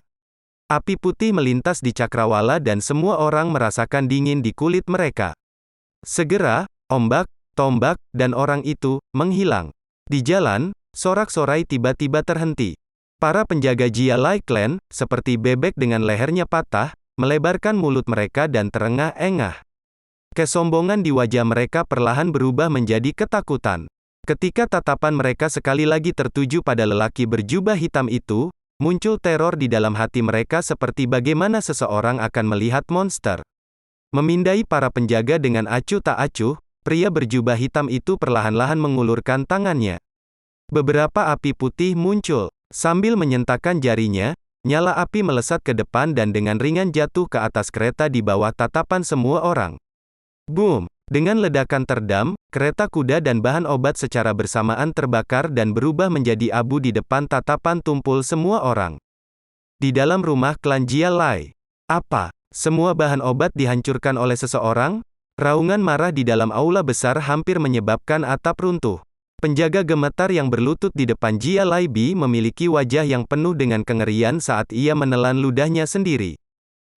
Api putih melintas di cakrawala dan semua orang merasakan dingin di kulit mereka. Segera, ombak, tombak, dan orang itu, menghilang. Di jalan, sorak-sorai tiba-tiba terhenti. Para penjaga Jia Lai Clan, seperti bebek dengan lehernya patah, melebarkan mulut mereka dan terengah-engah. Kesombongan di wajah mereka perlahan berubah menjadi ketakutan. Ketika tatapan mereka sekali lagi tertuju pada lelaki berjubah hitam itu, muncul teror di dalam hati mereka seperti bagaimana seseorang akan melihat monster. Memindai para penjaga dengan acuh tak acuh, pria berjubah hitam itu perlahan-lahan mengulurkan tangannya. Beberapa api putih muncul. Sambil menyentakkan jarinya, nyala api melesat ke depan dan dengan ringan jatuh ke atas kereta di bawah tatapan semua orang. Boom! Dengan ledakan terdam, kereta kuda dan bahan obat secara bersamaan terbakar dan berubah menjadi abu di depan tatapan tumpul semua orang. Di dalam rumah klan Jia Lai. Apa? Semua bahan obat dihancurkan oleh seseorang? Raungan marah di dalam aula besar hampir menyebabkan atap runtuh. Penjaga gemetar yang berlutut di depan Jia Lai Bi memiliki wajah yang penuh dengan kengerian saat ia menelan ludahnya sendiri.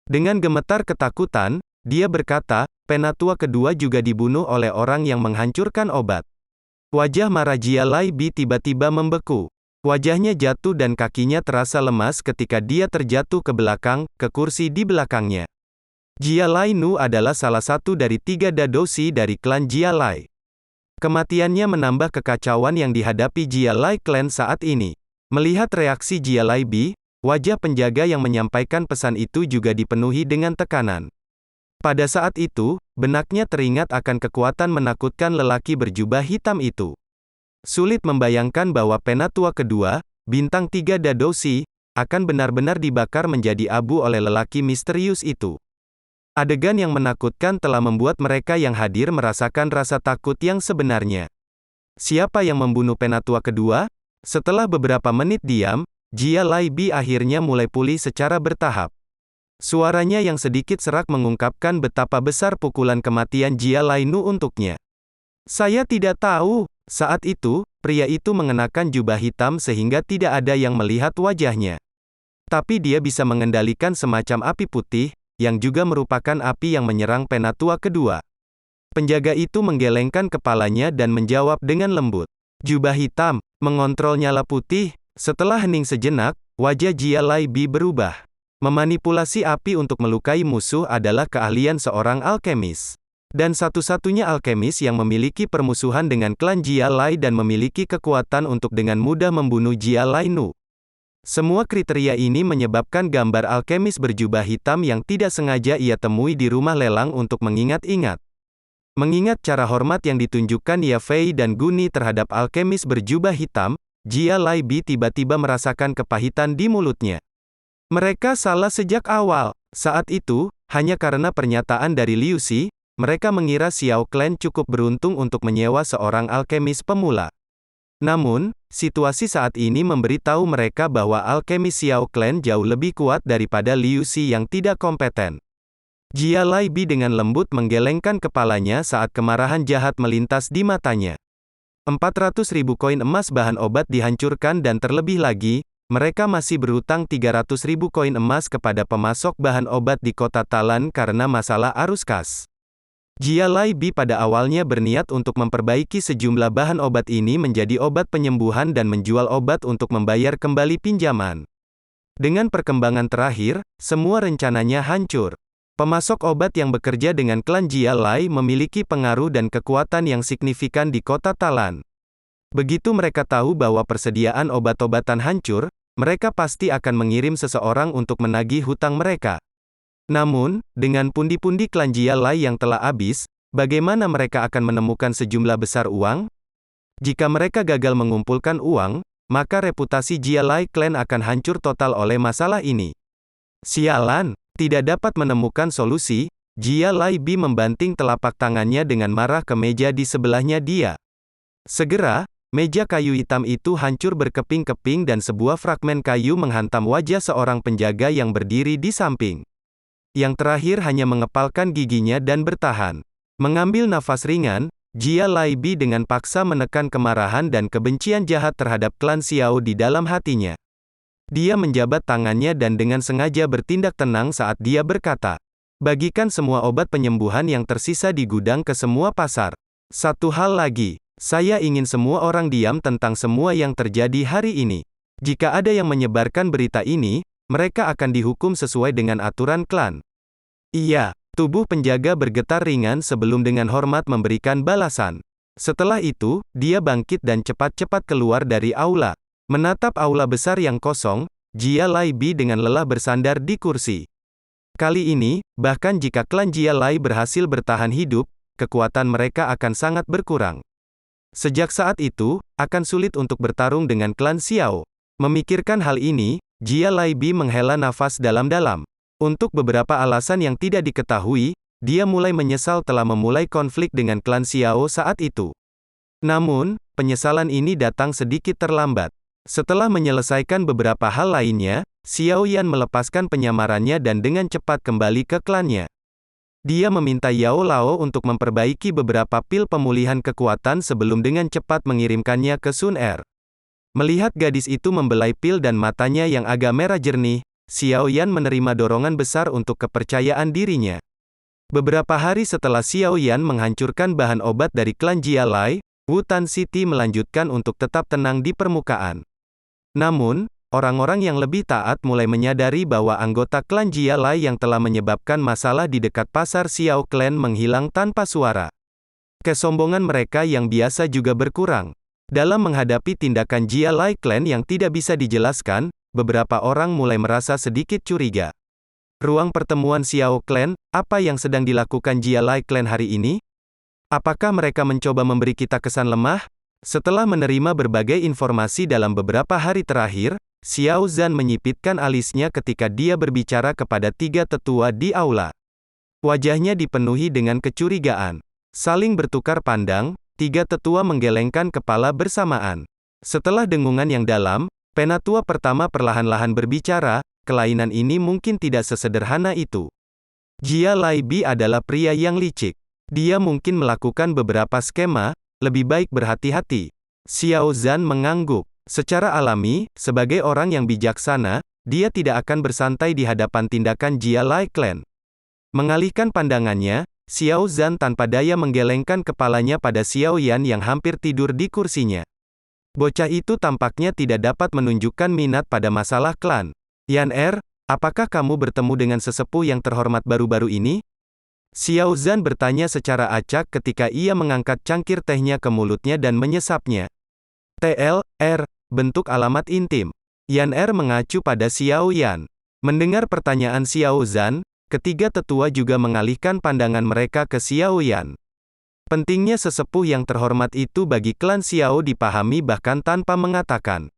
Dengan gemetar ketakutan, dia berkata, Penatua kedua juga dibunuh oleh orang yang menghancurkan obat. Wajah marah Jia Lai Bi tiba-tiba membeku. Wajahnya jatuh dan kakinya terasa lemas ketika dia terjatuh ke belakang, ke kursi di belakangnya. Jia Lainu adalah salah satu dari 3 dadosi dari klan Jia Lai. Kematiannya menambah kekacauan yang dihadapi Jia Lai Clan saat ini. Melihat reaksi Jia Lai Bi, wajah penjaga yang menyampaikan pesan itu juga dipenuhi dengan tekanan. Pada saat itu, benaknya teringat akan kekuatan menakutkan lelaki berjubah hitam itu. Sulit membayangkan bahwa Penatua kedua, bintang 3 dadosi, akan benar-benar dibakar menjadi abu oleh lelaki misterius itu. Adegan yang menakutkan telah membuat mereka yang hadir merasakan rasa takut yang sebenarnya. Siapa yang membunuh Penatua kedua? Setelah beberapa menit diam, Jia Lai Bi akhirnya mulai pulih secara bertahap. Suaranya yang sedikit serak mengungkapkan betapa besar pukulan kematian Jia Lainu untuknya. Saya tidak tahu. Saat itu, pria itu mengenakan jubah hitam sehingga tidak ada yang melihat wajahnya. Tapi dia bisa mengendalikan semacam api putih, yang juga merupakan api yang menyerang Penatua kedua. Penjaga itu menggelengkan kepalanya dan menjawab dengan lembut. Jubah hitam, mengontrol nyala putih. Setelah hening sejenak, wajah Jia Lai Bi berubah. Memanipulasi api untuk melukai musuh adalah keahlian seorang alkemis. Dan satu-satunya alkemis yang memiliki permusuhan dengan klan Jia Lai dan memiliki kekuatan untuk dengan mudah membunuh Jia Lainu. Semua kriteria ini menyebabkan gambar alkemis berjubah hitam yang tidak sengaja ia temui di rumah lelang untuk mengingat-ingat. Mengingat cara hormat yang ditunjukkan Ye Fei dan Guni terhadap alkemis berjubah hitam, Jia Lai Bi tiba-tiba merasakan kepahitan di mulutnya. Mereka salah sejak awal. Saat itu, hanya karena pernyataan dari Liu Xi, mereka mengira Xiao Clan cukup beruntung untuk menyewa seorang alkemis pemula. Namun, situasi saat ini memberitahu mereka bahwa alkemis Xiao Clan jauh lebih kuat daripada Liu Xi yang tidak kompeten. Jia Lai Bi dengan lembut menggelengkan kepalanya saat kemarahan jahat melintas di matanya. 400.000 koin emas bahan obat dihancurkan dan terlebih lagi, mereka masih berutang 300.000 koin emas kepada pemasok bahan obat di kota Talan karena masalah arus kas. Jia Lai Bi pada awalnya berniat untuk memperbaiki sejumlah bahan obat ini menjadi obat penyembuhan dan menjual obat untuk membayar kembali pinjaman. Dengan perkembangan terakhir, semua rencananya hancur. Pemasok obat yang bekerja dengan klan Jia Lai memiliki pengaruh dan kekuatan yang signifikan di kota Talan. Begitu mereka tahu bahwa persediaan obat-obatan hancur, mereka pasti akan mengirim seseorang untuk menagih hutang mereka. Namun, dengan pundi-pundi klan Jia Lai yang telah habis, bagaimana mereka akan menemukan sejumlah besar uang? Jika mereka gagal mengumpulkan uang, maka reputasi Jia Lai Clan akan hancur total oleh masalah ini. Sialan, tidak dapat menemukan solusi, Jia Lai Bi membanting telapak tangannya dengan marah ke meja di sebelahnya dia. Segera, meja kayu hitam itu hancur berkeping-keping dan sebuah fragmen kayu menghantam wajah seorang penjaga yang berdiri di samping. Yang terakhir hanya mengepalkan giginya dan bertahan. Mengambil nafas ringan, Jia Lai Bi dengan paksa menekan kemarahan dan kebencian jahat terhadap klan Xiao di dalam hatinya. Dia menjabat tangannya dan dengan sengaja bertindak tenang saat dia berkata, "Bagikan semua obat penyembuhan yang tersisa di gudang ke semua pasar. Satu hal lagi, saya ingin semua orang diam tentang semua yang terjadi hari ini. Jika ada yang menyebarkan berita ini, mereka akan dihukum sesuai dengan aturan klan." Iya, tubuh penjaga bergetar ringan sebelum dengan hormat memberikan balasan. Setelah itu, dia bangkit dan cepat-cepat keluar dari aula. Menatap aula besar yang kosong, Jia Lai Bi dengan lelah bersandar di kursi. Kali ini, bahkan jika klan Jia Lai berhasil bertahan hidup, kekuatan mereka akan sangat berkurang. Sejak saat itu, akan sulit untuk bertarung dengan klan Xiao. Memikirkan hal ini, Jia Lai Bi menghela nafas dalam-dalam. Untuk beberapa alasan yang tidak diketahui, dia mulai menyesal telah memulai konflik dengan klan Xiao saat itu. Namun, penyesalan ini datang sedikit terlambat. Setelah menyelesaikan beberapa hal lainnya, Xiao Yan melepaskan penyamarannya dan dengan cepat kembali ke klannya. Dia meminta Yao Lao untuk memperbaiki beberapa pil pemulihan kekuatan sebelum dengan cepat mengirimkannya ke Sun Er. Melihat gadis itu membelai pil dan matanya yang agak merah jernih, Xiao Yan menerima dorongan besar untuk kepercayaan dirinya. Beberapa hari setelah Xiao Yan menghancurkan bahan obat dari klan Jia Lai, Wu Tan City melanjutkan untuk tetap tenang di permukaan. Namun, orang-orang yang lebih taat mulai menyadari bahwa anggota klan Jia Lai yang telah menyebabkan masalah di dekat pasar Xiao Clan menghilang tanpa suara. Kesombongan mereka yang biasa juga berkurang. Dalam menghadapi tindakan Jia Lai Clan yang tidak bisa dijelaskan, beberapa orang mulai merasa sedikit curiga. Ruang pertemuan Xiao Clan, apa yang sedang dilakukan Jia Lai Clan hari ini? Apakah mereka mencoba memberi kita kesan lemah? Setelah menerima berbagai informasi dalam beberapa hari terakhir, Xiao Zhan menyipitkan alisnya ketika dia berbicara kepada tiga tetua di aula. Wajahnya dipenuhi dengan kecurigaan. Saling bertukar pandang, tiga tetua menggelengkan kepala bersamaan. Setelah dengungan yang dalam, penatua pertama perlahan-lahan berbicara, kelainan ini mungkin tidak sesederhana itu. Jia Lai Bi adalah pria yang licik. Dia mungkin melakukan beberapa skema, lebih baik berhati-hati. Xiao Zhan mengangguk. Secara alami, sebagai orang yang bijaksana, dia tidak akan bersantai di hadapan tindakan Jia Lai Clan. Mengalihkan pandangannya, Xiao Zhan tanpa daya menggelengkan kepalanya pada Xiao Yan yang hampir tidur di kursinya. Bocah itu tampaknya tidak dapat menunjukkan minat pada masalah klan. Yan apakah kamu bertemu dengan sesepuh yang terhormat baru-baru ini? Xiao Zhan bertanya secara acak ketika ia mengangkat cangkir tehnya ke mulutnya dan menyesapnya. TLR, bentuk alamat intim. Yan mengacu pada Xiao Yan. Mendengar pertanyaan Xiao Zhan, ketiga tetua juga mengalihkan pandangan mereka ke Xiao Yan. Pentingnya sesepuh yang terhormat itu bagi klan Xiao dipahami bahkan tanpa mengatakan.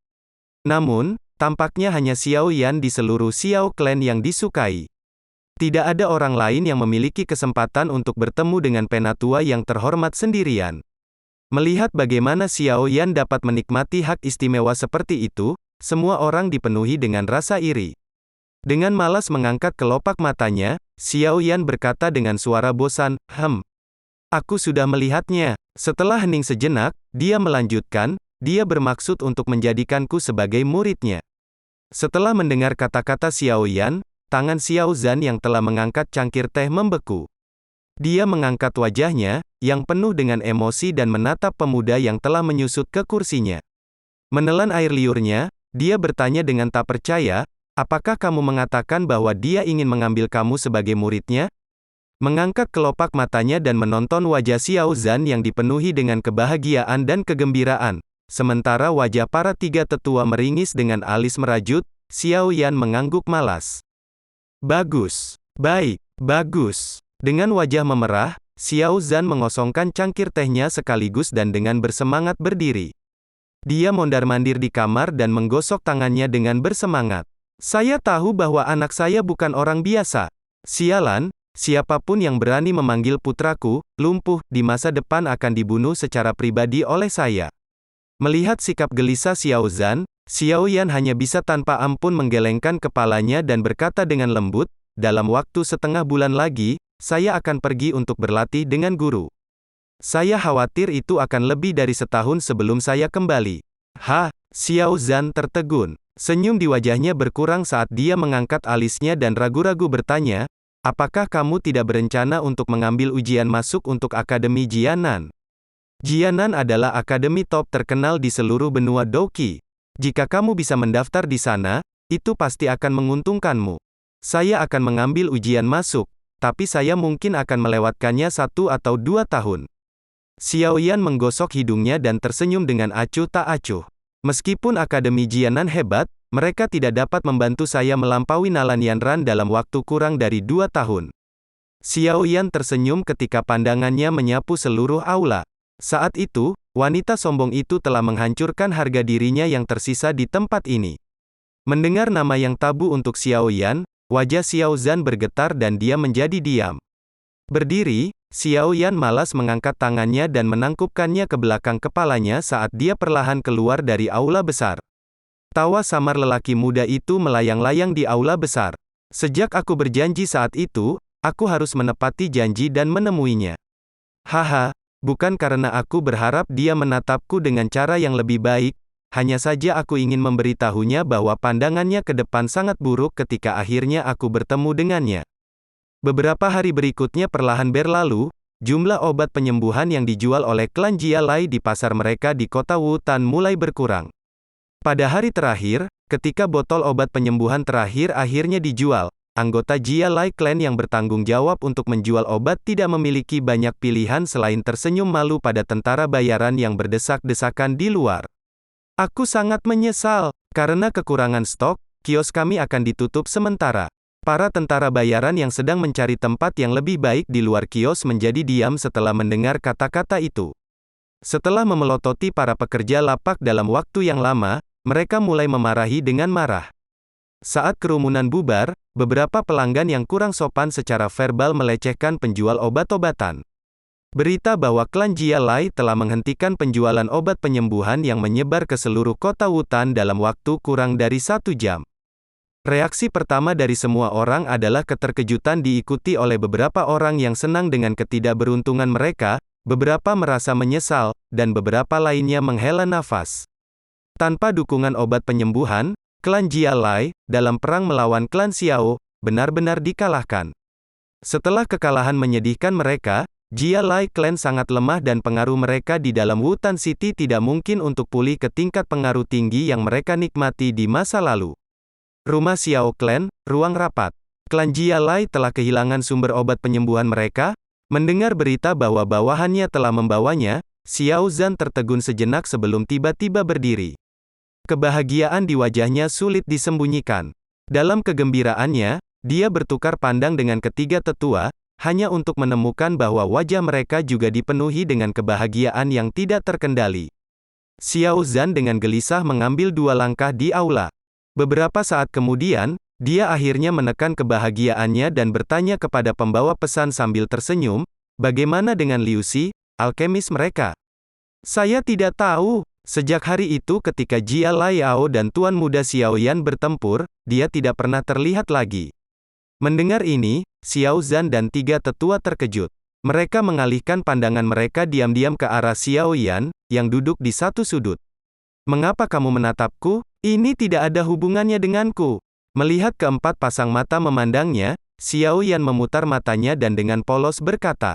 Namun, tampaknya hanya Xiao Yan di seluruh Xiao Clan yang disukai. Tidak ada orang lain yang memiliki kesempatan untuk bertemu dengan penatua yang terhormat sendirian. Melihat bagaimana Xiao Yan dapat menikmati hak istimewa seperti itu, semua orang dipenuhi dengan rasa iri. Dengan malas mengangkat kelopak matanya, Xiao Yan berkata dengan suara bosan, Aku sudah melihatnya." Setelah hening sejenak, dia melanjutkan, "Dia bermaksud untuk menjadikanku sebagai muridnya." Setelah mendengar kata-kata Xiao Yan, tangan Xiao Zhan yang telah mengangkat cangkir teh membeku. Dia mengangkat wajahnya, yang penuh dengan emosi dan menatap pemuda yang telah menyusut ke kursinya. Menelan air liurnya, dia bertanya dengan tak percaya, "Apakah kamu mengatakan bahwa dia ingin mengambil kamu sebagai muridnya?" Mengangkat kelopak matanya dan menonton wajah Xiao Zhan yang dipenuhi dengan kebahagiaan dan kegembiraan, sementara wajah para tiga tetua meringis dengan alis merajut. Xiao Yan mengangguk malas. Bagus. Baik, bagus. Dengan wajah memerah, Xiao Zhan mengosongkan cangkir tehnya sekaligus dan dengan bersemangat berdiri. Dia mondar-mandir di kamar dan menggosok tangannya dengan bersemangat. Saya tahu bahwa anak saya bukan orang biasa. Sialan, siapapun yang berani memanggil putraku lumpuh di masa depan akan dibunuh secara pribadi oleh saya. Melihat sikap gelisah Xiao Zhan, Xiao Yan hanya bisa tanpa ampun menggelengkan kepalanya dan berkata dengan lembut, dalam waktu setengah bulan lagi, saya akan pergi untuk berlatih dengan guru. Saya khawatir itu akan lebih dari setahun sebelum saya kembali. Xiao Zhan tertegun. Senyum di wajahnya berkurang saat dia mengangkat alisnya dan ragu-ragu bertanya, apakah kamu tidak berencana untuk mengambil ujian masuk untuk Akademi Jianan? Jianan adalah akademi top terkenal di seluruh benua Douqi. Jika kamu bisa mendaftar di sana, itu pasti akan menguntungkanmu. Saya akan mengambil ujian masuk, tapi saya mungkin akan melewatkannya 1 atau 2 tahun. Xiao Yan menggosok hidungnya dan tersenyum dengan acuh tak acuh. Meskipun Akademi Jianan hebat, mereka tidak dapat membantu saya melampaui Nalan Yanran dalam waktu kurang dari 2 tahun. Xiao Yan tersenyum ketika pandangannya menyapu seluruh aula. Saat itu, wanita sombong itu telah menghancurkan harga dirinya yang tersisa di tempat ini. Mendengar nama yang tabu untuk Xiao Yan, wajah Xiao Zhan bergetar dan dia menjadi diam. Berdiri, Xiao Yan malas mengangkat tangannya dan menangkupkannya ke belakang kepalanya saat dia perlahan keluar dari aula besar. Tawa samar lelaki muda itu melayang-layang di aula besar. Sejak aku berjanji saat itu, aku harus menepati janji dan menemuinya. Bukan karena aku berharap dia menatapku dengan cara yang lebih baik, hanya saja aku ingin memberitahunya bahwa pandangannya ke depan sangat buruk ketika akhirnya aku bertemu dengannya. Beberapa hari berikutnya perlahan berlalu, jumlah obat penyembuhan yang dijual oleh klan Jia Lai di pasar mereka di kota Wutan mulai berkurang. Pada hari terakhir, ketika botol obat penyembuhan terakhir akhirnya dijual, anggota Jia Lai Clan yang bertanggung jawab untuk menjual obat tidak memiliki banyak pilihan selain tersenyum malu pada tentara bayaran yang berdesak-desakan di luar. Aku sangat menyesal, karena kekurangan stok, kios kami akan ditutup sementara. Para tentara bayaran yang sedang mencari tempat yang lebih baik di luar kios menjadi diam setelah mendengar kata-kata itu. Setelah memelototi para pekerja lapak dalam waktu yang lama, mereka mulai memarahi dengan marah. Saat kerumunan bubar, beberapa pelanggan yang kurang sopan secara verbal melecehkan penjual obat-obatan. Berita bahwa klan Jia Lai telah menghentikan penjualan obat penyembuhan yang menyebar ke seluruh kota Wutan dalam waktu kurang dari 1 jam. Reaksi pertama dari semua orang adalah keterkejutan diikuti oleh beberapa orang yang senang dengan ketidakberuntungan mereka, beberapa merasa menyesal, dan beberapa lainnya menghela nafas. Tanpa dukungan obat penyembuhan, klan Jia Lai, dalam perang melawan klan Xiao, benar-benar dikalahkan. Setelah kekalahan menyedihkan mereka, Jia Lai Clan sangat lemah dan pengaruh mereka di dalam Wutan City tidak mungkin untuk pulih ke tingkat pengaruh tinggi yang mereka nikmati di masa lalu. Rumah Xiao Clan, ruang rapat. Klan Jia Lai telah kehilangan sumber obat penyembuhan mereka. Mendengar berita bahwa bawahannya telah membawanya, Xiao Zhan tertegun sejenak sebelum tiba-tiba berdiri. Kebahagiaan di wajahnya sulit disembunyikan. Dalam kegembiraannya, dia bertukar pandang dengan ketiga tetua, hanya untuk menemukan bahwa wajah mereka juga dipenuhi dengan kebahagiaan yang tidak terkendali. Xiao Zhan dengan gelisah mengambil 2 langkah di aula. Beberapa saat kemudian, dia akhirnya menekan kebahagiaannya dan bertanya kepada pembawa pesan sambil tersenyum, bagaimana dengan Liu Xi, alkemis mereka? Saya tidak tahu. Sejak hari itu ketika Jia Lai Ao dan Tuan Muda Xiao Yan bertempur, dia tidak pernah terlihat lagi. Mendengar ini, Xiao Zhan dan 3 tetua terkejut. Mereka mengalihkan pandangan mereka diam-diam ke arah Xiao Yan, yang duduk di satu sudut. Mengapa kamu menatapku? Ini tidak ada hubungannya denganku. Melihat keempat pasang mata memandangnya, Xiao Yan memutar matanya dan dengan polos berkata.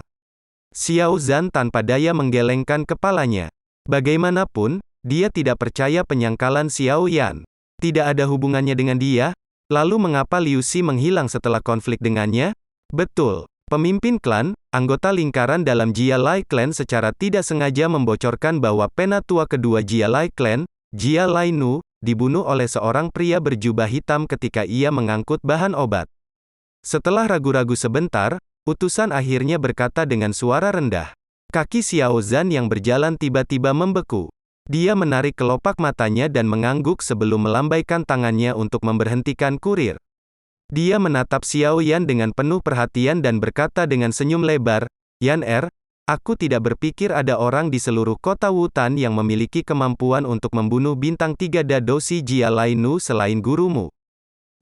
Xiao Zhan tanpa daya menggelengkan kepalanya. Bagaimanapun, dia tidak percaya penyangkalan Xiao Yan. Tidak ada hubungannya dengan dia. Lalu mengapa Liu Xi menghilang setelah konflik dengannya? Betul, pemimpin klan, anggota lingkaran dalam Jia Lai Clan secara tidak sengaja membocorkan bahwa penatua kedua Jia Lai Clan, Jia Lai Nu, dibunuh oleh seorang pria berjubah hitam ketika ia mengangkut bahan obat. Setelah ragu-ragu sebentar, utusan akhirnya berkata dengan suara rendah. Kaki Xiao Zhan yang berjalan tiba-tiba membeku. Dia menarik kelopak matanya dan mengangguk sebelum melambaikan tangannya untuk memberhentikan kurir. Dia menatap Xiao Yan dengan penuh perhatian dan berkata dengan senyum lebar, "Yan aku tidak berpikir ada orang di seluruh kota Wutan yang memiliki kemampuan untuk membunuh bintang 3 Dadoshi Jia Lai Nu selain gurumu."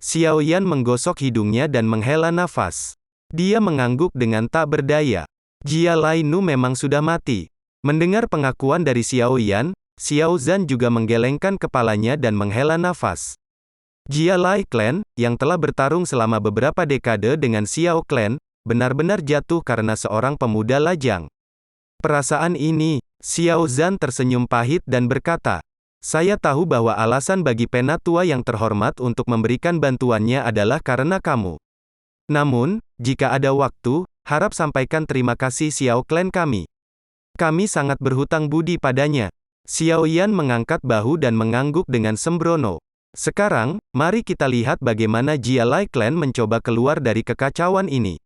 Xiao Yan menggosok hidungnya dan menghela nafas. Dia mengangguk dengan tak berdaya. Jia Lai Nu memang sudah mati. Mendengar pengakuan dari Xiao Yan, Xiao Zhan juga menggelengkan kepalanya dan menghela nafas. Jia Lai Clan, yang telah bertarung selama beberapa dekade dengan Xiao Clan, benar-benar jatuh karena seorang pemuda lajang. Perasaan ini, Xiao Zhan tersenyum pahit dan berkata, "Saya tahu bahwa alasan bagi penatua yang terhormat untuk memberikan bantuannya adalah karena kamu. Namun, jika ada waktu, harap sampaikan terima kasih Xiao Clan kami. Kami sangat berhutang budi padanya." Xiao Yan mengangkat bahu dan mengangguk dengan sembrono. Sekarang, mari kita lihat bagaimana Jia Lai Clan mencoba keluar dari kekacauan ini.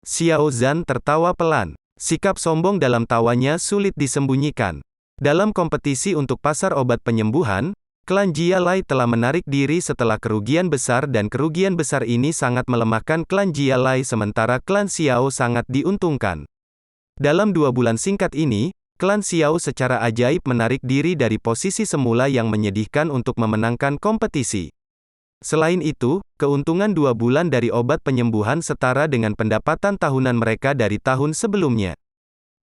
Xiao Zhan tertawa pelan. Sikap sombong dalam tawanya sulit disembunyikan. Dalam kompetisi untuk pasar obat penyembuhan, klan Jia Lai telah menarik diri setelah kerugian besar dan kerugian besar ini sangat melemahkan klan Jia Lai sementara klan Xiao sangat diuntungkan. Dalam 2 bulan singkat ini, klan Xiao secara ajaib menarik diri dari posisi semula yang menyedihkan untuk memenangkan kompetisi. Selain itu, keuntungan 2 bulan dari obat penyembuhan setara dengan pendapatan tahunan mereka dari tahun sebelumnya.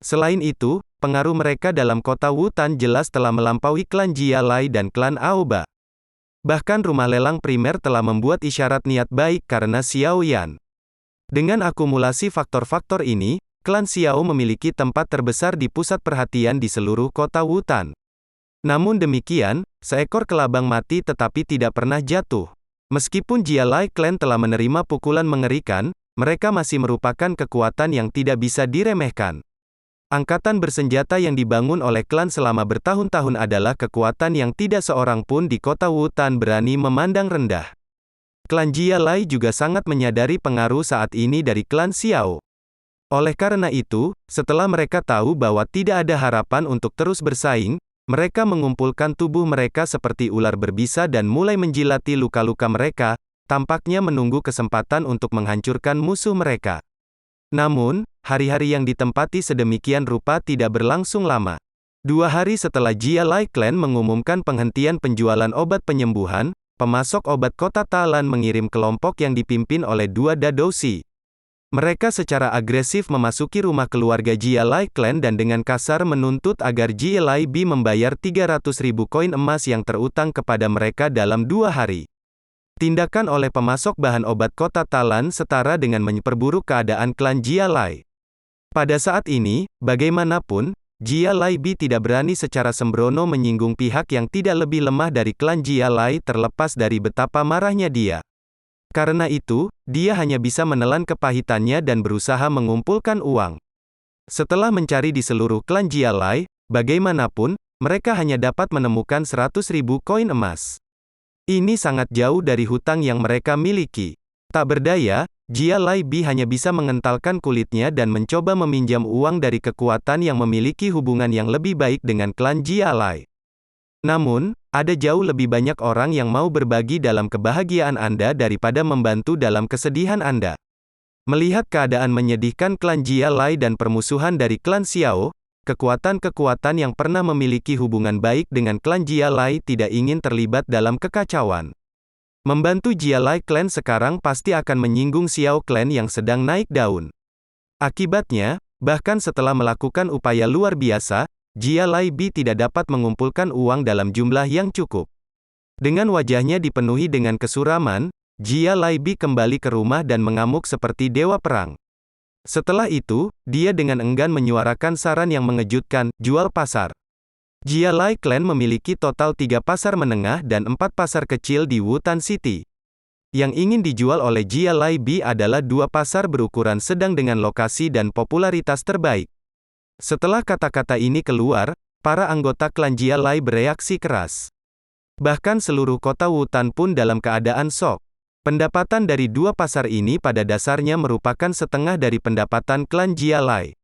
Selain itu, pengaruh mereka dalam kota Wutan jelas telah melampaui klan Jia Lai dan klan Aoba. Bahkan rumah lelang primer telah membuat isyarat niat baik karena Xiao Yan. Dengan akumulasi faktor-faktor ini, klan Xiao memiliki tempat terbesar di pusat perhatian di seluruh kota Wutan. Namun demikian, seekor kelabang mati tetapi tidak pernah jatuh. Meskipun Jia Lai Clan telah menerima pukulan mengerikan, mereka masih merupakan kekuatan yang tidak bisa diremehkan. Angkatan bersenjata yang dibangun oleh klan selama bertahun-tahun adalah kekuatan yang tidak seorang pun di kota Wutan berani memandang rendah. Klan Jia Lai juga sangat menyadari pengaruh saat ini dari klan Xiao. Oleh karena itu, setelah mereka tahu bahwa tidak ada harapan untuk terus bersaing, mereka mengumpulkan tubuh mereka seperti ular berbisa dan mulai menjilati luka-luka mereka, tampaknya menunggu kesempatan untuk menghancurkan musuh mereka. Namun, hari-hari yang ditempati sedemikian rupa tidak berlangsung lama. 2 hari setelah Jia Lai Clan mengumumkan penghentian penjualan obat penyembuhan, pemasok obat kota Talan mengirim kelompok yang dipimpin oleh 2 Dadoshi. Mereka secara agresif memasuki rumah keluarga Jia Lai Clan dan dengan kasar menuntut agar Jia Lai Bi membayar 300.000 koin emas yang terutang kepada mereka dalam 2 hari. Tindakan oleh pemasok bahan obat kota Talan setara dengan memperburuk keadaan klan Jia Lai. Pada saat ini, bagaimanapun, Jia Lai Bi tidak berani secara sembrono menyinggung pihak yang tidak lebih lemah dari klan Jia Lai terlepas dari betapa marahnya dia. Karena itu, dia hanya bisa menelan kepahitannya dan berusaha mengumpulkan uang. Setelah mencari di seluruh klan Jia Lai, bagaimanapun, mereka hanya dapat menemukan 100.000 koin emas. Ini sangat jauh dari hutang yang mereka miliki. Tak berdaya, Jia Lai Bi hanya bisa mengentalkan kulitnya dan mencoba meminjam uang dari kekuatan yang memiliki hubungan yang lebih baik dengan klan Jia Lai. Namun, ada jauh lebih banyak orang yang mau berbagi dalam kebahagiaan Anda daripada membantu dalam kesedihan Anda. Melihat keadaan menyedihkan klan Jia Lai dan permusuhan dari klan Xiao, kekuatan-kekuatan yang pernah memiliki hubungan baik dengan klan Jia Lai tidak ingin terlibat dalam kekacauan. Membantu Jia Lai Clan sekarang pasti akan menyinggung Xiao Clan yang sedang naik daun. Akibatnya, bahkan setelah melakukan upaya luar biasa, Jia Lai Bi tidak dapat mengumpulkan uang dalam jumlah yang cukup. Dengan wajahnya dipenuhi dengan kesuraman, Jia Lai Bi kembali ke rumah dan mengamuk seperti dewa perang. Setelah itu, dia dengan enggan menyuarakan saran yang mengejutkan, jual pasar. Jia Lai Clan memiliki total 3 pasar menengah dan 4 pasar kecil di Wutan City. Yang ingin dijual oleh Jia Lai Bi adalah dua pasar berukuran sedang dengan lokasi dan popularitas terbaik. Setelah kata-kata ini keluar, para anggota klan Jia Lai bereaksi keras. Bahkan seluruh kota Wutan pun dalam keadaan shock. Pendapatan dari dua pasar ini pada dasarnya merupakan setengah dari pendapatan klan Jia Lai.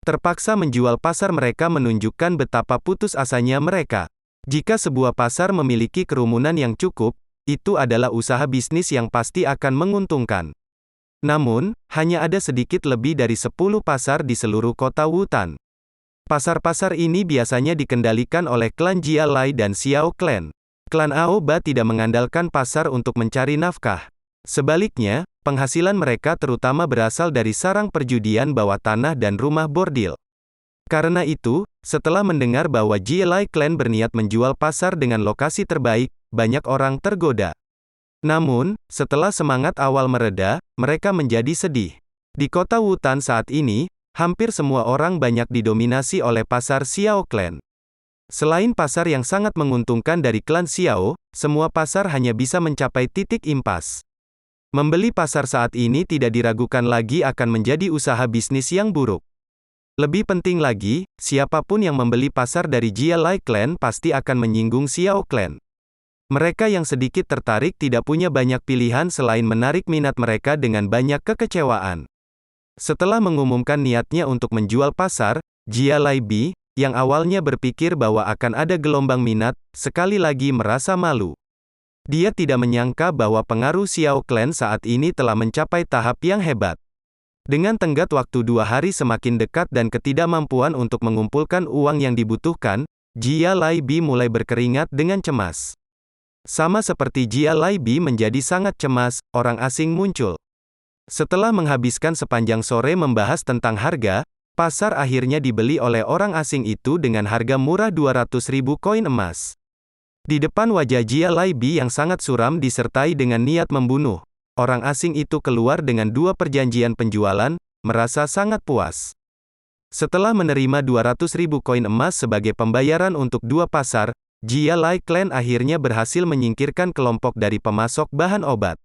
Terpaksa menjual pasar mereka menunjukkan betapa putus asanya mereka. Jika sebuah pasar memiliki kerumunan yang cukup, itu adalah usaha bisnis yang pasti akan menguntungkan. Namun, hanya ada sedikit lebih dari 10 pasar di seluruh kota Wutan. Pasar-pasar ini biasanya dikendalikan oleh klan Jia Lai dan Xiao Clan. Klan Aoba tidak mengandalkan pasar untuk mencari nafkah. Sebaliknya, penghasilan mereka terutama berasal dari sarang perjudian bawah tanah dan rumah bordil. Karena itu, setelah mendengar bahwa Jia Lai Clan berniat menjual pasar dengan lokasi terbaik, banyak orang tergoda. Namun, setelah semangat awal mereda, mereka menjadi sedih. Di kota Wutan saat ini, hampir semua orang banyak didominasi oleh pasar Xiao Clan. Selain pasar yang sangat menguntungkan dari klan Xiao, semua pasar hanya bisa mencapai titik impas. Membeli pasar saat ini tidak diragukan lagi akan menjadi usaha bisnis yang buruk. Lebih penting lagi, siapapun yang membeli pasar dari Jia Lai Clan pasti akan menyinggung Xiao Clan. Mereka yang sedikit tertarik tidak punya banyak pilihan selain menarik minat mereka dengan banyak kekecewaan. Setelah mengumumkan niatnya untuk menjual pasar, Jia Lai Bi, yang awalnya berpikir bahwa akan ada gelombang minat, sekali lagi merasa malu. Dia tidak menyangka bahwa pengaruh Xiao Clan saat ini telah mencapai tahap yang hebat. Dengan tenggat waktu 2 hari semakin dekat dan ketidakmampuan untuk mengumpulkan uang yang dibutuhkan, Jia Lai Bi mulai berkeringat dengan cemas. Sama seperti Jia Lai Bi menjadi sangat cemas, orang asing muncul. Setelah menghabiskan sepanjang sore membahas tentang harga, pasar akhirnya dibeli oleh orang asing itu dengan harga murah 200.000 koin emas. Di depan wajah Jia Lai Bi yang sangat suram disertai dengan niat membunuh, orang asing itu keluar dengan 2 perjanjian penjualan, merasa sangat puas. Setelah menerima 200.000 koin emas sebagai pembayaran untuk 2 pasar, Jia Lai Clan akhirnya berhasil menyingkirkan kelompok dari pemasok bahan obat.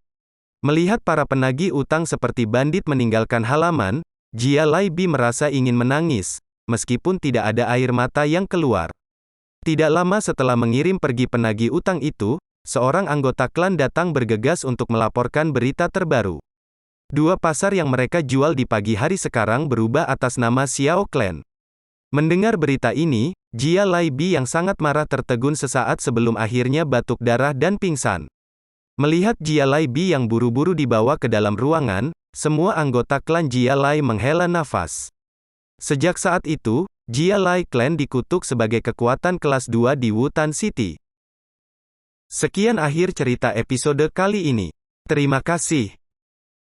Melihat para penagih utang seperti bandit meninggalkan halaman, Jia Lai Bi merasa ingin menangis, meskipun tidak ada air mata yang keluar. Tidak lama setelah mengirim pergi penagih utang itu, seorang anggota klan datang bergegas untuk melaporkan berita terbaru. 2 pasar yang mereka jual di pagi hari sekarang berubah atas nama Xiao Clan. Mendengar berita ini, Jia Lai Bi yang sangat marah tertegun sesaat sebelum akhirnya batuk darah dan pingsan. Melihat Jia Lai Bi yang buru-buru dibawa ke dalam ruangan, semua anggota klan Jia Lai menghela nafas. Sejak saat itu, Jia Lai Clan dikutuk sebagai kekuatan kelas 2 di Wutan City. Sekian akhir cerita episode kali ini. Terima kasih.